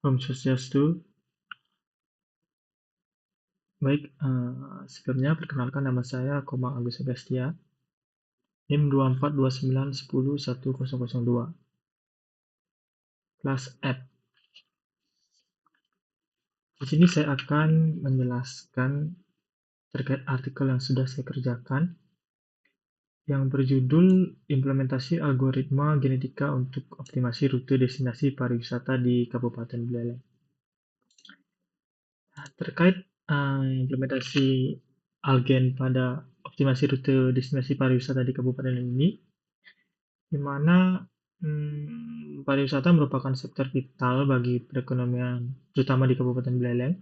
Om Swastiastu. Baik, sebelumnya perkenalkan nama saya Komang Agus Agustia, NIM 2429101002, kelas F. Di sini saya akan menjelaskan terkait artikel yang sudah saya kerjakan yang berjudul Implementasi Algoritma Genetika untuk Optimasi Rute Destinasi Pariwisata di Kabupaten Buleleng. Terkait implementasi algen pada optimasi rute destinasi pariwisata di Kabupaten ini, di mana pariwisata merupakan sektor vital bagi perekonomian, terutama di Kabupaten Buleleng.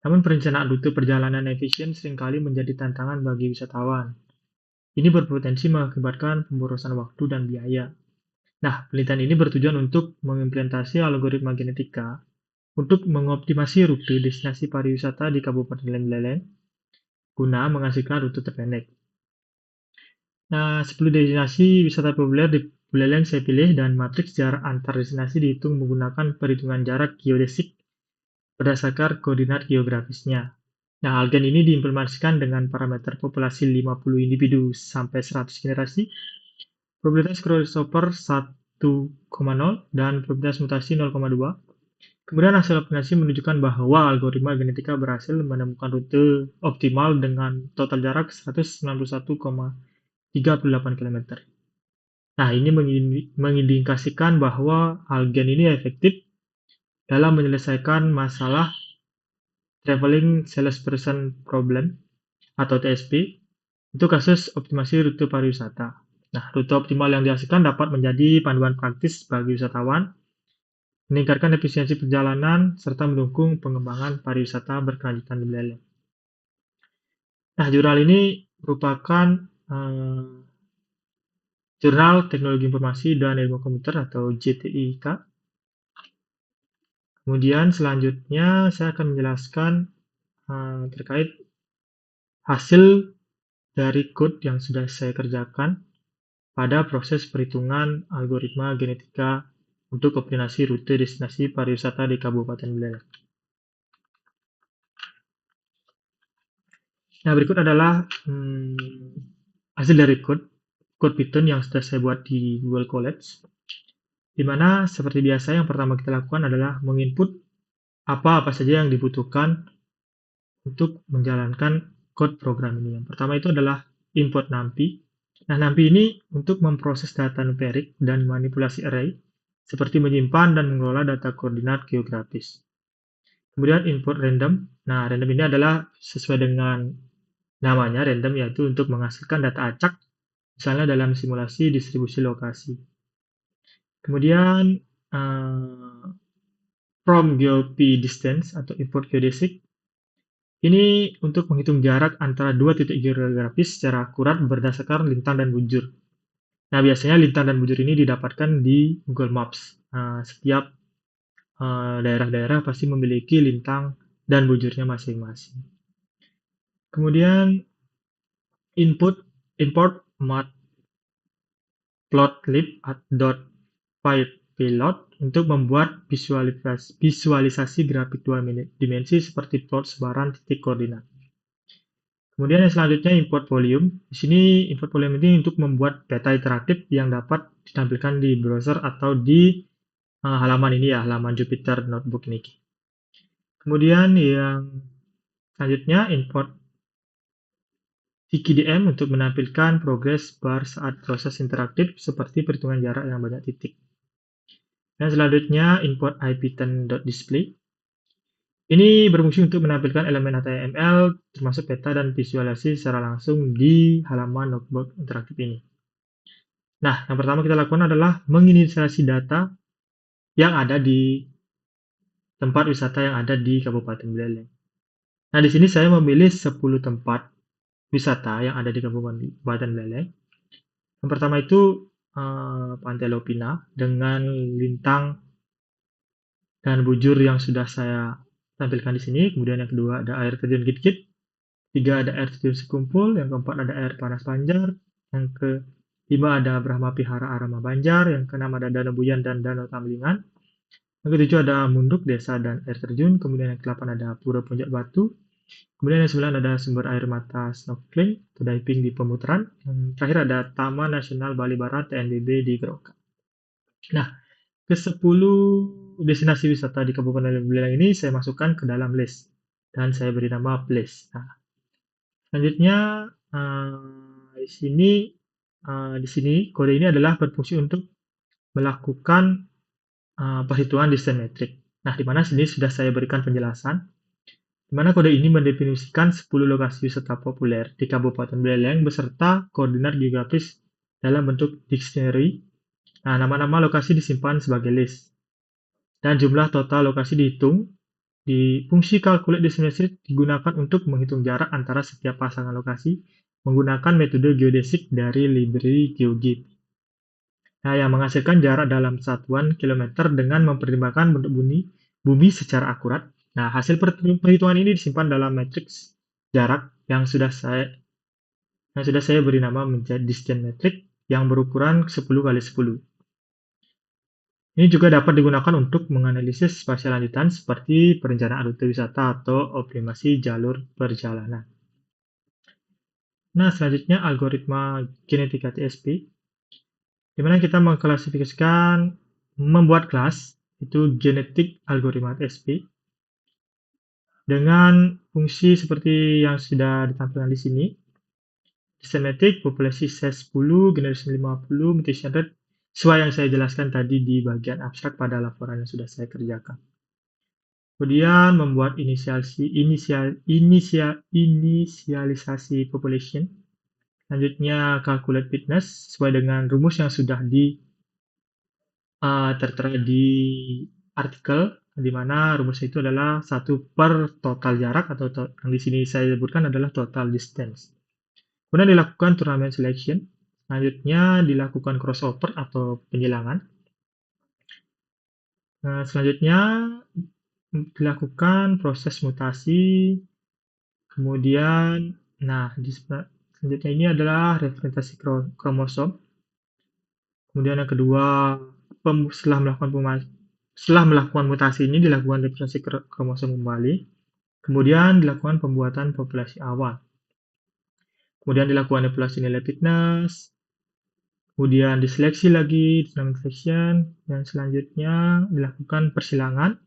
Namun perencanaan rute perjalanan efisien seringkali menjadi tantangan bagi wisatawan. Ini berpotensi mengakibatkan pemborosan waktu dan biaya. Nah, penelitian ini bertujuan untuk mengimplementasi algoritma genetika untuk mengoptimasi rute destinasi pariwisata di Kabupaten Buleleng guna menghasilkan rute terpendek. Nah, 10 destinasi wisata populer di Buleleng saya pilih dan matriks jarak antar destinasi dihitung menggunakan perhitungan jarak geodesik berdasarkan koordinat geografisnya. Nah, algen ini diimplementasikan dengan parameter populasi 50 individu sampai 100 generasi, probabilitas crossover 1,0 dan probabilitas mutasi 0,2. Kemudian hasil optimasi menunjukkan bahwa algoritma genetika berhasil menemukan rute optimal dengan total jarak 191,38 km. Nah, ini mengindikasikan bahwa algen ini efektif dalam menyelesaikan masalah Traveling Salesperson Problem atau TSP untuk kasus optimasi rute pariwisata. Nah, rute optimal yang dihasilkan dapat menjadi panduan praktis bagi wisatawan, meningkatkan efisiensi perjalanan, serta mendukung pengembangan pariwisata berkelanjutan di Buleleng. Nah, jurnal ini merupakan Jurnal Teknologi Informasi dan Ilmu Komputer atau JTIK. Kemudian selanjutnya saya akan menjelaskan terkait hasil dari code yang sudah saya kerjakan pada proses perhitungan algoritma genetika untuk optimasi rute destinasi pariwisata di Kabupaten Buleleng. Nah, berikut adalah hasil dari code Python yang sudah saya buat di Google College, di mana seperti biasa yang pertama kita lakukan adalah menginput apa saja yang dibutuhkan untuk menjalankan code program ini. Yang pertama itu adalah import NumPy. Nah, NumPy ini untuk memproses data numerik dan manipulasi array, seperti menyimpan dan mengelola data koordinat geografis. Kemudian import random. Nah, random ini adalah sesuai dengan namanya random, yaitu untuk menghasilkan data acak, misalnya dalam simulasi distribusi lokasi. Kemudian from geopy distance atau import geodesic. Ini untuk menghitung jarak antara dua titik geografis secara akurat berdasarkan lintang dan bujur. Nah, biasanya lintang dan bujur ini didapatkan di Google Maps. Setiap daerah-daerah pasti memiliki lintang dan bujurnya masing-masing. Kemudian import matplotlib.pyplot untuk membuat visualisasi grafik dua dimensi seperti plot sebaran titik koordinat. Kemudian yang selanjutnya import volume. Di sini import volume ini untuk membuat peta interaktif yang dapat ditampilkan di browser atau di halaman ini ya, halaman Jupyter Notebook ini. Kemudian yang selanjutnya import TKDM untuk menampilkan progress bar saat proses interaktif seperti perhitungan jarak yang banyak titik. Dan selanjutnya import ipten.display. Ini berfungsi untuk menampilkan elemen HTML termasuk peta dan visualisasi secara langsung di halaman notebook interaktif ini. Nah, yang pertama kita lakukan adalah menginisialisasi data yang ada di tempat wisata yang ada di Kabupaten Buleleng. Nah, di sini saya memilih 10 tempat wisata yang ada di Kabupaten Buleleng. Yang pertama itu Pantai Lopina dengan lintang dan bujur yang sudah saya tampilkan di sini. Kemudian yang kedua ada air terjun Git-Git. Tiga ada air terjun Sekumpul. Yang keempat ada air panas Banjar. Yang kelima ada Brahma Pihara Arama Banjar. Yang keenam ada Danau Buyan dan Danau Tamlingan. Yang ketujuh ada Munduk, desa dan air terjun. Kemudian yang ke-8 ada Pura Puncak Batu. Kemudian yang 9 ada sumber air mata snorkeling atau diving di Pemutaran. Yang terakhir ada Taman Nasional Bali Barat TNBB di Geroka. Nah, ke-10 destinasi wisata di Kabupaten Buleleng ini saya masukkan ke dalam list dan saya beri nama place. Nah, selanjutnya di sini kode ini adalah berfungsi untuk melakukan perhitungan distance metric. Nah, di mana sini sudah saya berikan penjelasan di mana kode ini mendefinisikan 10 lokasi wisata populer di Kabupaten Buleleng beserta koordinat geografis dalam bentuk dictionary. Nah, nama-nama lokasi disimpan sebagai list dan jumlah total lokasi dihitung. Di fungsi calculate distance metric digunakan untuk menghitung jarak antara setiap pasangan lokasi menggunakan metode geodesik dari library GeoGit. Nah, yang menghasilkan jarak dalam satuan kilometer dengan mempertimbangkan bentuk bumi secara akurat. Nah, hasil perhitungan ini disimpan dalam matriks jarak yang sudah saya beri nama menjadi distance metric yang berukuran 10 kali 10. Ini juga dapat digunakan untuk menganalisis spasial lanjutan seperti perencanaan rute wisata atau optimasi jalur perjalanan. Nah, selanjutnya algoritma genetika TSP, di mana kita mengklasifikasikan membuat kelas, itu genetik algoritma TSP, dengan fungsi seperti yang sudah ditampilkan di sini. Systematic, populasi size 10, generation 50, mutation rate, sesuai yang saya jelaskan tadi di bagian abstrak pada laporan yang sudah saya kerjakan. Kemudian membuat inisialisasi population. Selanjutnya calculate fitness sesuai dengan rumus yang sudah tertera di artikel, di mana rumusnya itu adalah 1 per total jarak atau yang di sini saya sebutkan adalah total distance. Kemudian dilakukan turnamen selection. Selanjutnya dilakukan crossover atau penjilangan. Selanjutnya dilakukan proses mutasi. Kemudian, selanjutnya ini adalah representasi kromosom. Kemudian yang kedua, setelah melakukan mutasi ini dilakukan representasi kromosom kembali. Kemudian dilakukan pembuatan populasi awal. Kemudian dilakukan evaluasi nilai fitness. Kemudian diseleksi lagi, dynamic selection, dan selanjutnya dilakukan persilangan.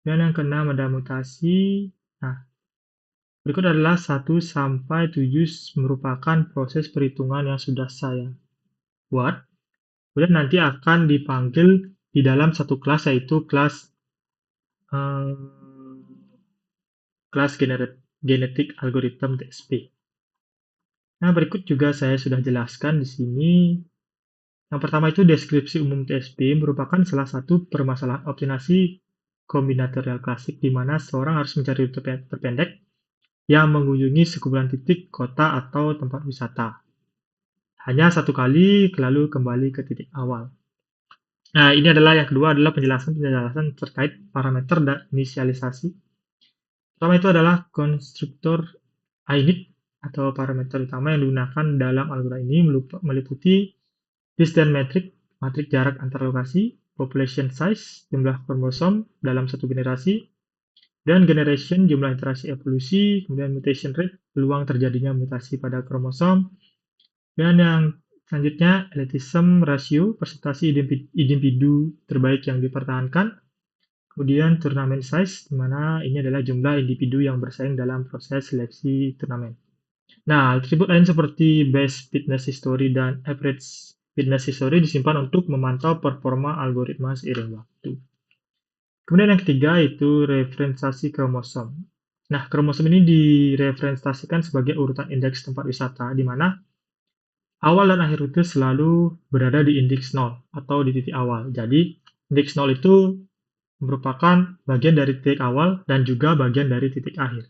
Dan yang keenam ada mutasi. Nah, berikut adalah 1 sampai 7 merupakan proses perhitungan yang sudah saya buat. Kemudian nanti akan dipanggil di dalam satu kelas, yaitu kelas genetic algorithm TSP. Nah, berikut juga saya sudah jelaskan di sini. Yang pertama itu deskripsi umum TSP merupakan salah satu permasalahan optimasi kombinatorial klasik di mana seorang harus mencari rute terpendek yang mengunjungi sekumpulan titik, kota, atau tempat wisata. Hanya satu kali, lalu kembali ke titik awal. Nah, ini adalah yang kedua adalah penjelasan terkait parameter dan inisialisasi. Pertama itu adalah konstruktor init atau parameter utama yang digunakan dalam algoritma ini meliputi distance metric, matrik jarak antar lokasi, population size, jumlah kromosom dalam satu generasi, dan generation, jumlah iterasi evolusi, kemudian mutation rate, peluang terjadinya mutasi pada kromosom, dan yang selanjutnya elitism ratio, persentase individu terbaik yang dipertahankan, kemudian turnamen size, di mana ini adalah jumlah individu yang bersaing dalam proses seleksi turnamen. Nah, atribut lain seperti base fitness history dan average fitness history disimpan untuk memantau performa algoritma seiring waktu. Kemudian yang ketiga itu referensiasi kromosom. Nah, kromosom ini direferensiasikan sebagai urutan indeks tempat wisata, di mana awal dan akhir rute selalu berada di indeks 0 atau di titik awal. Jadi, indeks 0 itu merupakan bagian dari titik awal dan juga bagian dari titik akhir.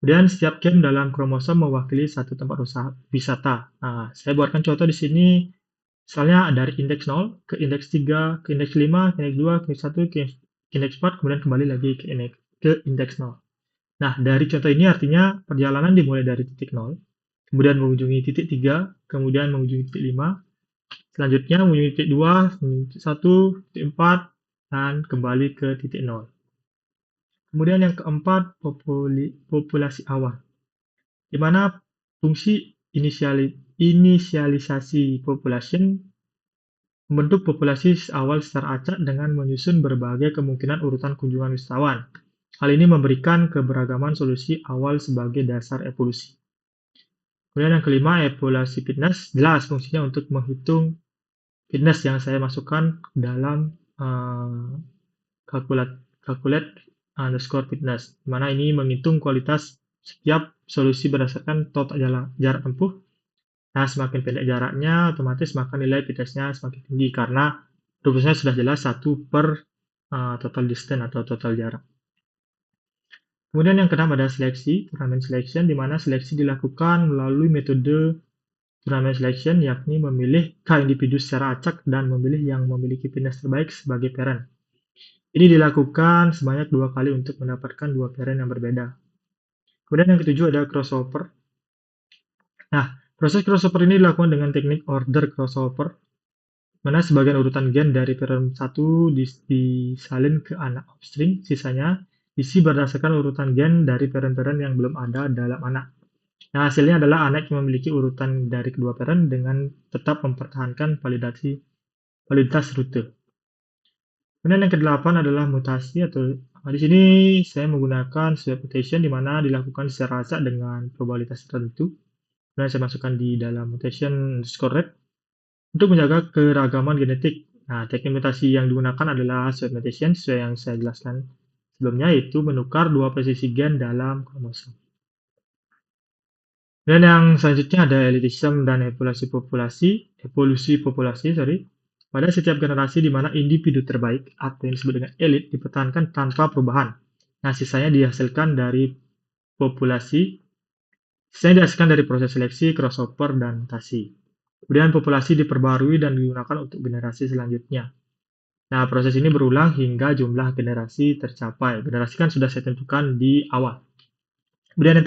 Kemudian setiap game dalam kromosom mewakili satu tempat wisata. Nah, saya buatkan contoh di sini. Misalnya dari indeks 0 ke indeks 3, ke indeks 5, ke indeks 2, ke indeks 1, ke indeks 4, kemudian kembali lagi ke indeks 0. Nah, dari contoh ini artinya perjalanan dimulai dari titik 0, kemudian mengunjungi titik 3, kemudian mengunjungi titik 5, Selanjutnya menuju titik 2, menuju titik 1, titik 4, dan kembali ke titik 0. Kemudian yang keempat, populasi awal, di mana fungsi inisialisasi population membentuk populasi awal secara acak dengan menyusun berbagai kemungkinan urutan kunjungan wisatawan. Hal ini memberikan keberagaman solusi awal sebagai dasar evolusi. Kemudian yang kelima, evaluasi fitness. Jelas fungsinya untuk menghitung fitness yang saya masukkan dalam calculate underscore fitness, di mana ini menghitung kualitas setiap solusi berdasarkan total jarak tempuh. Nah, semakin pendek jaraknya, otomatis maka nilai fitnessnya semakin tinggi karena rumusnya sudah jelas 1 per total distance atau total jarak. Kemudian yang keenam ada seleksi, turnamen selection, di mana seleksi dilakukan melalui metode turnamen selection, yakni memilih K individu secara acak dan memilih yang memiliki fitness terbaik sebagai parent. Ini dilakukan sebanyak 2 kali untuk mendapatkan 2 parent yang berbeda. Kemudian yang ketujuh ada crossover. Nah, proses crossover ini dilakukan dengan teknik order crossover, mana sebagian urutan gen dari parent 1 disalin ke anak upstream, sisanya diisi berdasarkan urutan gen dari parent-parent yang belum ada dalam anak. Nah, hasilnya adalah anak yang memiliki urutan dari kedua parent dengan tetap mempertahankan validitas rute. Kemudian yang kedelapan adalah mutasi atau di sini saya menggunakan swap mutation, di mana dilakukan secara acak dengan probabilitas tertentu. Kemudian saya masukkan di dalam mutation underscore rate untuk menjaga keragaman genetik. Nah, teknik mutasi yang digunakan adalah swap mutation sesuai yang saya jelaskan sebelumnya, yaitu menukar dua posisi gen dalam kromosom. Dan yang selanjutnya ada elitism dan evolusi populasi. Pada setiap generasi di mana individu terbaik atau yang disebut dengan elit dipertahankan tanpa perubahan. Nah, sisanya dihasilkan dari proses seleksi, crossover, dan mutasi. Kemudian populasi diperbarui dan digunakan untuk generasi selanjutnya. Nah, proses ini berulang hingga jumlah generasi tercapai. Generasi kan sudah saya tentukan di awal. Kemudian yang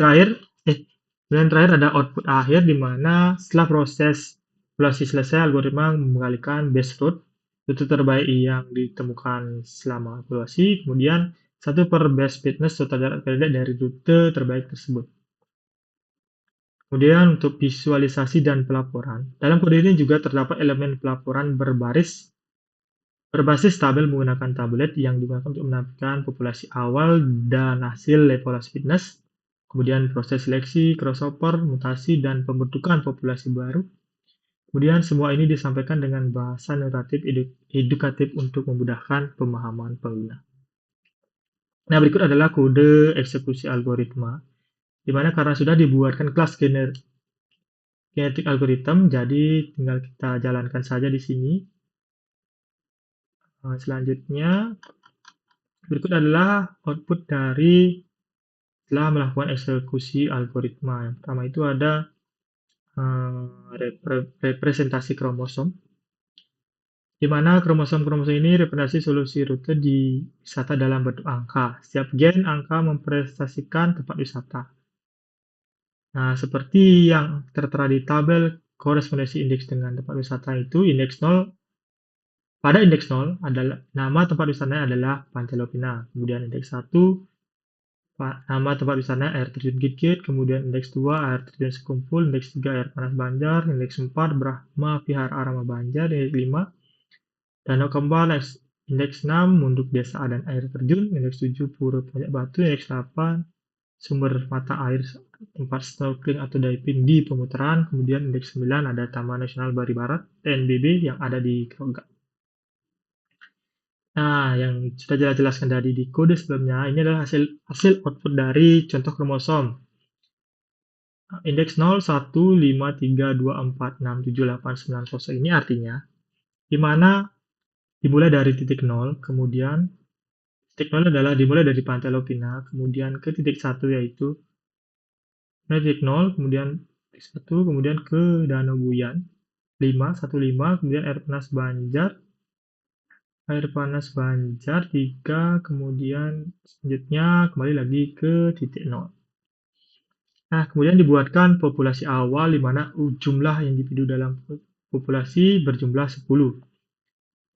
terakhir ada output akhir, di mana setelah proses populasi selesai, algoritma mengembalikan best rute terbaik yang ditemukan selama populasi, kemudian 1 per best fitness total jarak pendek dari rute terbaik tersebut. Kemudian untuk visualisasi dan pelaporan, dalam kode ini juga terdapat elemen pelaporan berbasis tabel menggunakan tabulet yang digunakan untuk menampilkan populasi awal dan hasil evaluasi fitness, kemudian proses seleksi, crossover, mutasi, dan pembentukan populasi baru. Kemudian semua ini disampaikan dengan bahasa naratif edukatif untuk memudahkan pemahaman pengguna. Nah, berikut adalah kode eksekusi algoritma, di mana karena sudah dibuatkan kelas genetic algorithm, jadi tinggal kita jalankan saja di sini. Selanjutnya, berikut adalah output dari setelah melakukan eksekusi algoritma. Yang pertama itu ada representasi kromosom, di mana kromosom-kromosom ini representasi solusi rute di wisata dalam bentuk angka. Setiap gen angka mempresentasikan tempat wisata. Nah, seperti yang tertera di tabel korespondensi indeks dengan tempat wisata itu, pada indeks 0 adalah nama tempat wisatanya adalah Pantai Lopina. Kemudian indeks 1 nama tempat wisatanya air terjun Gitgit, kemudian indeks 2 air terjun Sekumpul, indeks 3 air panas Banjar, indeks 4 Brahma Vihara Arama Banjar, indeks 5 Danau Kembal, indeks 6 Munduk Desa dan air terjun, indeks 7 Pura Pajak Batu, indeks 8 sumber mata air tempat snorkeling atau diving di pemutaran, kemudian indeks 9 ada Taman Nasional Bari Barat TNBB yang ada di Krogak. Nah, yang sudah jelaskan tadi di kode sebelumnya, ini adalah hasil output dari contoh kromosom. Indeks 0, 1, 5, 3, 2, 4, 6, 7, 8, 9, 0 ini artinya, di mana dimulai dari titik 0, kemudian titik 0 adalah dimulai dari Pantai Lopina, kemudian ke titik 1 yaitu titik 0, kemudian titik 1, kemudian ke Danau Buyan, 5, 1, 5, kemudian air panas Banjar 3, kemudian selanjutnya kembali lagi ke titik 0. Nah, kemudian dibuatkan populasi awal di mana jumlah individu dalam populasi berjumlah 10.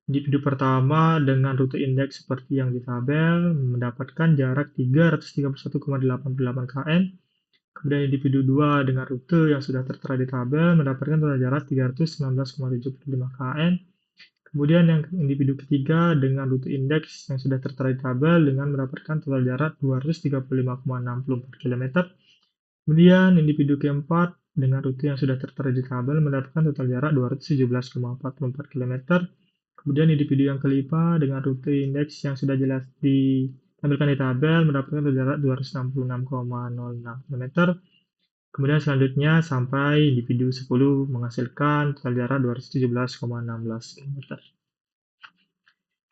Individu pertama dengan rute indeks seperti yang di tabel mendapatkan jarak 331,88 km. Kemudian individu 2 dengan rute yang sudah tertera di tabel mendapatkan total jarak 319,75 km. Kemudian yang individu ketiga dengan rute indeks yang sudah tertera di tabel dengan mendapatkan total jarak 235,64 km. Kemudian individu keempat dengan rute yang sudah tertera di tabel mendapatkan total jarak 217,44 km. Kemudian individu yang kelima dengan rute indeks yang sudah jelas ditampilkan di tabel mendapatkan total jarak 266,06 km. Kemudian selanjutnya sampai individu 10 menghasilkan total jarak 217,16 km.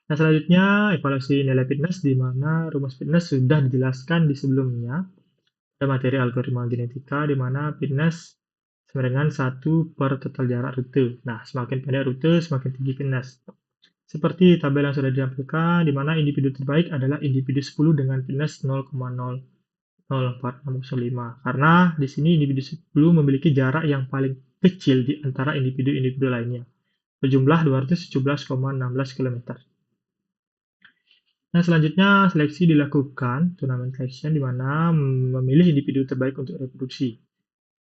Nah, selanjutnya evaluasi nilai fitness di mana rumus fitness sudah dijelaskan di sebelumnya. Ada materi algoritma genetika di mana fitness sama dengan 1 per total jarak rute. Nah, semakin pendek rute, semakin tinggi fitness. Seperti tabel yang sudah ditampilkan, di mana individu terbaik adalah individu 10 dengan fitness 0,00465. Karena di sini individu 10 memiliki jarak yang paling kecil di antara individu-individu lainnya, berjumlah 217,16 km. Nah, selanjutnya seleksi dilakukan, turnamen selection, di mana memilih individu terbaik untuk reproduksi.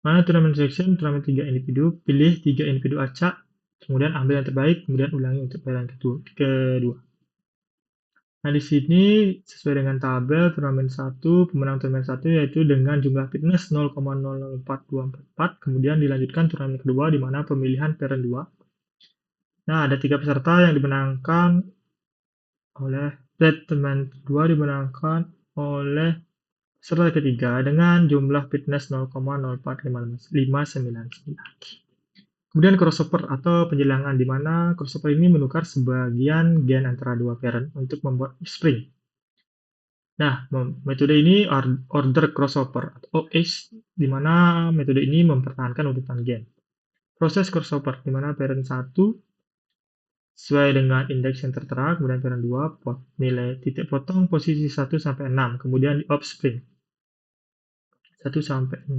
Mana turnamen selection, turnamen 3 individu, pilih 3 individu acak, kemudian ambil yang terbaik, kemudian ulangi untuk pilihan kedua. Nah, di sini sesuai dengan tabel turnamen 1, pemenang turnamen 1 yaitu dengan jumlah fitness 0,004244, kemudian dilanjutkan turnamen kedua di mana pemilihan parent 2. Nah, ada 3 peserta yang dimenangkan oleh turnamen kedua dimenangkan oleh peserta ketiga dengan jumlah fitness 0,04599. Kemudian crossover atau penjelangan, di mana crossover ini menukar sebagian gen antara dua parent untuk membuat offspring. Nah, metode ini order crossover atau OH, di mana metode ini mempertahankan urutan gen. Proses crossover, di mana parent 1 sesuai dengan indeks yang tertera, kemudian parent 2 nilai titik potong posisi 1 sampai 6, kemudian di offspring 1 sampai 6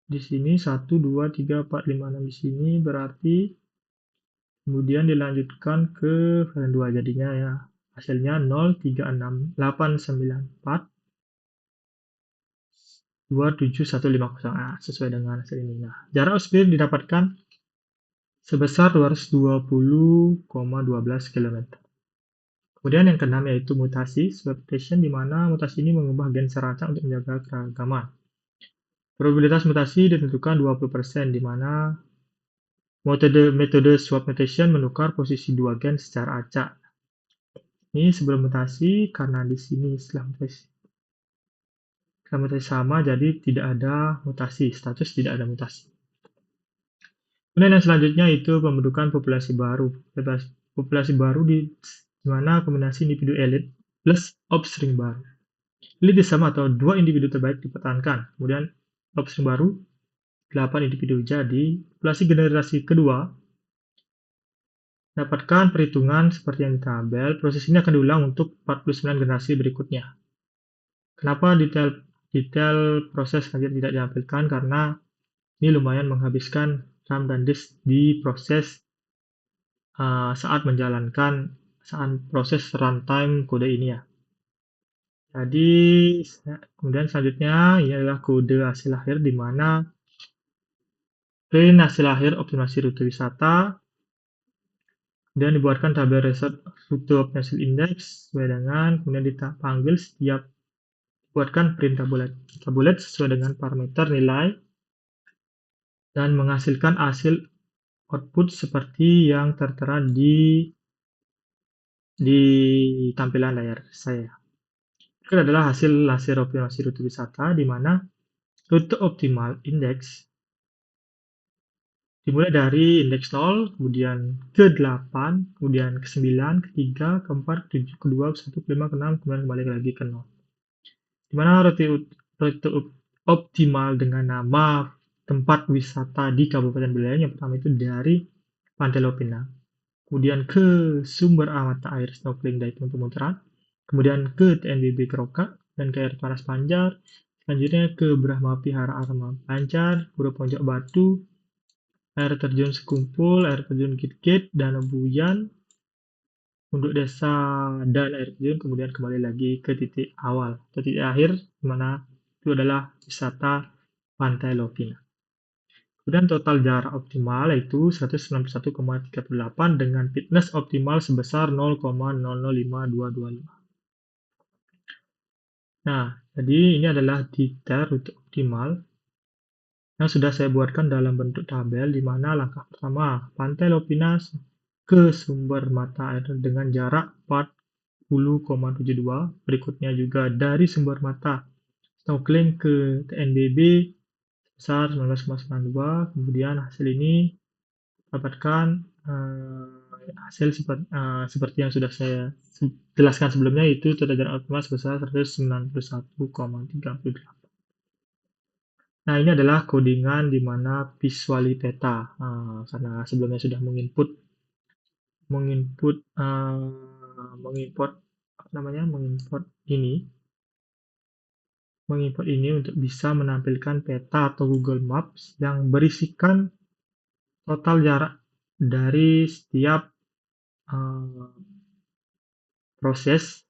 di sini 1 2 3 4 5 6 di sini, berarti kemudian dilanjutkan ke parent 2 jadinya ya. Hasilnya 0 3 6 8 9 4 2 7 1 5 0. Nah, sesuai dengan hasil ini. Nah, jarak offspring didapatkan sebesar 220,12 km. Kemudian yang keenam yaitu mutasi, swap mutation, di mana mutasi ini mengubah gen serancang untuk menjaga keragaman. Probabilitas mutasi ditentukan 20%, di mana metode swap mutation menukar posisi dua gen secara acak. Ini sebelum mutasi, karena di sini setelah mutasi sama, jadi tidak ada mutasi, status tidak ada mutasi. Kemudian yang selanjutnya itu pembentukan populasi baru. Populasi baru di mana kombinasi individu elite plus offspring baru. Elite sama atau 2 individu terbaik dipertahankan. Kemudian offspring baru 8 individu. Jadi populasi generasi kedua dapatkan perhitungan seperti yang di tabel. Proses ini akan diulang untuk 49 generasi berikutnya. Kenapa detail proses selanjutnya tidak ditampilkan? Karena ini lumayan menghabiskan RAM dan disk di proses saat proses runtime kode ini ya. Jadi kemudian selanjutnya ini adalah kode hasil akhir, di mana print hasil akhir optimasi rute wisata, dan dibuatkan tabel result rute optimasi index sesuai dengan, kemudian dipanggil setiap buatkan print tabulet sesuai dengan parameter nilai dan menghasilkan hasil output seperti yang tertera di tampilan layar saya. Itu adalah hasil optimasi rute wisata, di mana rute optimal index dimulai dari indeks 0, kemudian ke 8, kemudian ke 9, ke 3, ke 4, ke 7, ke 2, ke 1, ke 5, ke 6, kemudian kembali lagi ke 0. Di mana rute optimal dengan nama tempat wisata di Kabupaten Buleleng yang pertama itu dari Pantai Lopina, kemudian ke sumber mata air snorkeling dari Pemuteran, kemudian ke TNBB Keroka dan ke air panas Banjar, Selanjutnya ke Brahma Vihara Arama Banjar, Pura Pojok Batu, air terjun Sekumpul, air terjun Git-Git, Danau Buyan, untuk desa dan air terjun, kemudian kembali lagi ke titik awal atau titik akhir, di mana itu adalah wisata Pantai Lovina. Kemudian total jarak optimal yaitu 191,38 dengan fitness optimal sebesar 0,005225. Nah, jadi ini adalah detail rute optimal yang sudah saya buatkan dalam bentuk tabel, di mana langkah pertama, Pantai Lovina ke sumber mata air dengan jarak 40,72. Berikutnya juga dari sumber mata snorkeling ke TNBB sebesar 19,92. Kemudian hasil ini dapatkan hasil seperti yang sudah saya jelaskan sebelumnya, itu total jarak optimal sebesar 191,38. Nah, ini adalah codingan di mana visuali peta, karena sebelumnya sudah menginput mengimport apa namanya mengimport ini mengimport ini untuk bisa menampilkan peta atau Google Maps yang berisikan total jarak dari setiap proses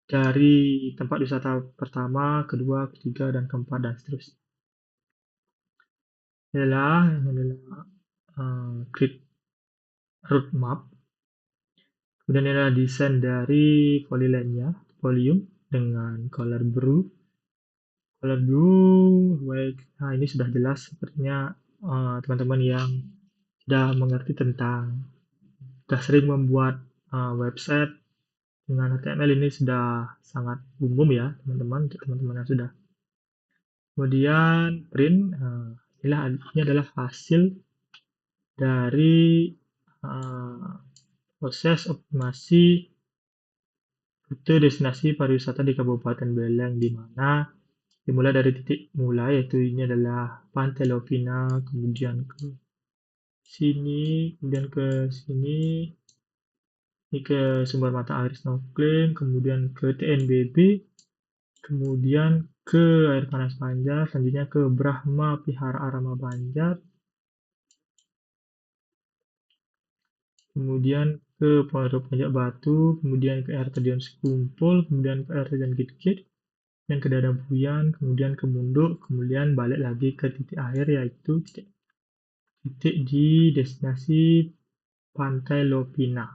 dari tempat wisata pertama, kedua, ketiga, dan keempat, dan seterusnya. Ini adalah grid route map. Kemudian ini adalah desain dari polyline-nya, volume dengan color blue. Color blue, baik. Nah, ini sudah jelas sepertinya teman-teman yang sudah mengerti tentang, sudah sering membuat website dengan HTML, ini sudah sangat umum ya teman-teman, untuk teman-teman yang sudah. Kemudian print, ini adalah hasil dari proses optimasi rute destinasi pariwisata di Kabupaten Beleng, di mana dimulai dari titik mulai, yaitu ini adalah Pantai Lovina, kemudian ke sini, kemudian ke sini, ini ke sumber mata air snorkeling, kemudian ke TNBB, kemudian ke air panas Banjar, selanjutnya ke Brahma Vihara Arama Banjar, kemudian ke Pondok Pajak Batu, kemudian ke air terjun Sekumpul, kemudian ke air terjun Git-Git, dan ke Danau Buyan, kemudian ke Munduk, kemudian balik lagi ke titik akhir, yaitu titik di destinasi Pantai Lovina.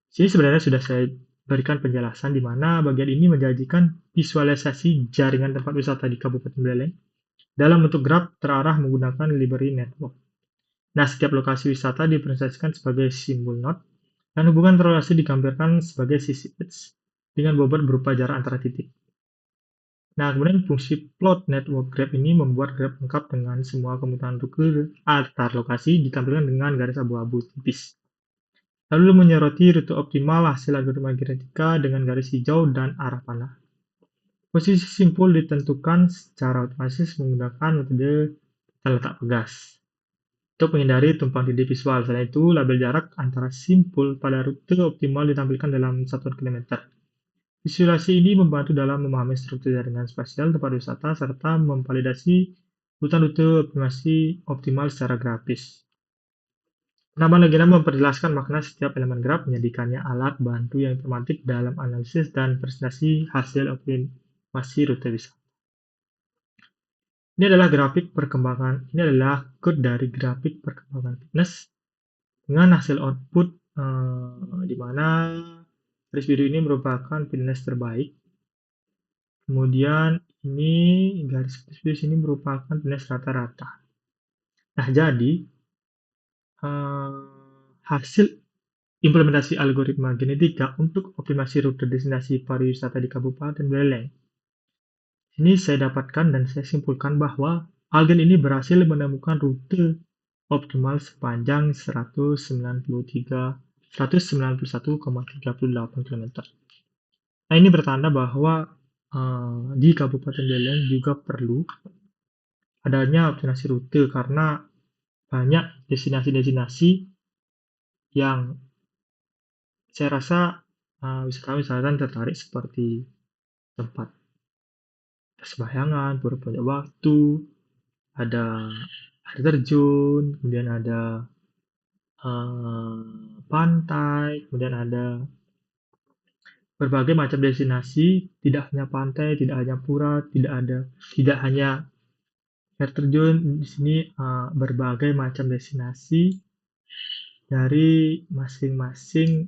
Jadi sebenarnya sudah saya berikan penjelasan di mana bagian ini menjanjikan visualisasi jaringan tempat wisata di Kabupaten Beleng dalam bentuk graf terarah menggunakan library network. Nah, setiap lokasi wisata dipresentasikan sebagai simbol node, dan hubungan relasi digambarkan sebagai sisi X dengan bobot berupa jarak antara titik. Nah, kemudian fungsi plot network graph ini membuat graf lengkap dengan semua kemungkinan rute antar lokasi ditampilkan dengan garis abu-abu tipis. Lalu menyoroti rute optimal hasil algoritma genetika dengan garis hijau dan arah panah. Posisi simpul ditentukan secara otomatis menggunakan metode letak pegas untuk menghindari tumpang tindih visual. Selain itu, label jarak antara simpul pada rute optimal ditampilkan dalam satuan kilometer. Visualisasi ini membantu dalam memahami struktur jaringan spasial tempat wisata serta memvalidasi rutan rute optimal secara grafis. Penambahan legenda memperjelaskan makna setiap elemen graf, menjadikannya alat bantu yang informatif dalam analisis dan presentasi hasil optimasi rute wisata. Ini adalah code dari grafik perkembangan fitness dengan hasil output, di mana garis biru ini merupakan fitness terbaik. Kemudian ini garis biru sini merupakan fitness rata-rata. Nah, jadi hasil implementasi algoritma genetika untuk optimasi rute destinasi pariwisata di Kabupaten Beleng. Ini saya dapatkan dan saya simpulkan bahwa algen ini berhasil menemukan rute optimal sepanjang 191,38 km. Nah, ini bertanda bahwa di Kabupaten Beleng juga perlu adanya optimasi rute, karena banyak destinasi-destinasi yang saya rasa wisatawan-wisatawan tertarik seperti tempat Sembayangan, pura puncak waktu, ada air terjun, kemudian ada pantai, kemudian ada berbagai macam destinasi, tidak hanya pantai, tidak hanya pura, tidak hanya air terjun. Di sini berbagai macam destinasi dari masing-masing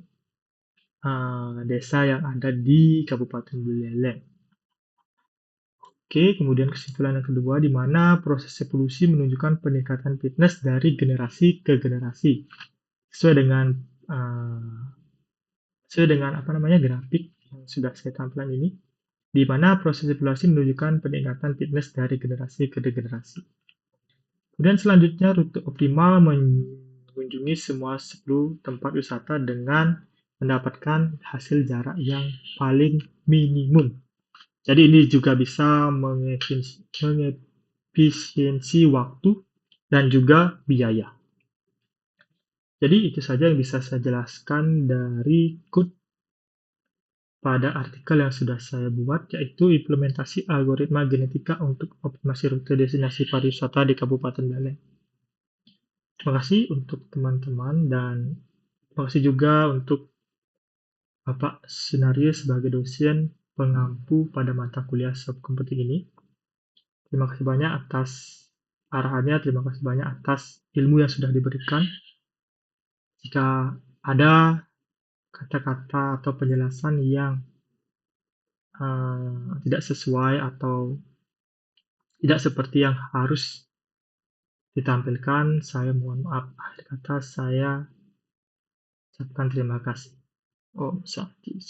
desa yang ada di Kabupaten Buleleng. Oke, kemudian kesimpulan yang kedua, di mana proses evolusi menunjukkan peningkatan fitness dari generasi ke generasi sesuai dengan uh, sesuai dengan grafik yang sudah saya tampilkan ini, di mana proses evaluasi menunjukkan peningkatan fitness dari generasi ke generasi. Kemudian selanjutnya, rute optimal mengunjungi semua 10 tempat wisata dengan mendapatkan hasil jarak yang paling minimum. Jadi ini juga bisa mengefisiensi waktu dan juga biaya. Jadi itu saja yang bisa saya jelaskan dari code pada artikel yang sudah saya buat, yaitu implementasi algoritma genetika untuk optimasi rute destinasi pariwisata di Kabupaten Buleleng. Terima kasih untuk teman-teman dan terima kasih juga untuk Bapak Sunario sebagai dosen pengampu pada mata kuliah subkomputing ini. Terima kasih banyak atas arahannya, terima kasih banyak atas ilmu yang sudah diberikan. Jika ada kata-kata atau penjelasan yang tidak sesuai atau tidak seperti yang harus ditampilkan, saya mohon maaf. Akhir kata saya ucapkan terima kasih. Om Santi.